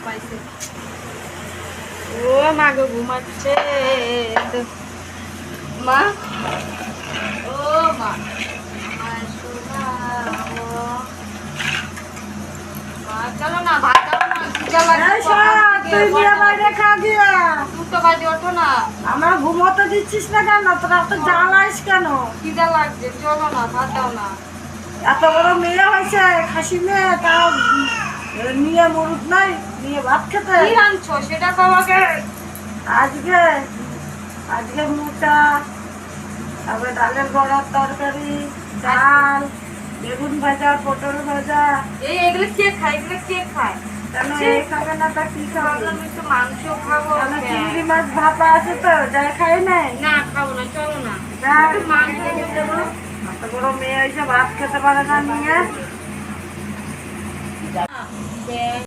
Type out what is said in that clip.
পাইছে। ও মা গো ঘুমাচ্ছে মা। ও মা আমার সোনা মা, চলো না ভাত দাও না, খিদে লাগছে। দুটো বাজে ওঠো না। আমরা ঘুমোতে দিচ্ছিস না কেন? তোরা তো জ্বালাইস কেন? খিদে লাগছে, চলো না ভাত দাও না। এত বড় মেয়ে হয়েছে, খাসি মেয়ে, তাও নিয়ে মরুদ নাই, নিয়ে ভাত খেতে। কি রাঁধছো সেটা তো আমাকে। আজকে আজকে মোটা, তারপরে ডালের বড়ার তরকারি, ডাল, বেগুন ভাজা, পটল ভাজা। এগুলো কে খায়? এগুলো কে খায়? কেন এই খাবে না তা কি খাবে? ভাবলাম একটু মাংস খাবো। চিংড়ি মাছ ভাপা আছে তো, যাই খাই নাই। না খাবো না, চলো না। একটু মাংস দেবো। এত বড় মেয়ে হয়েছে ভাত খেতে পারে না নিয়ে।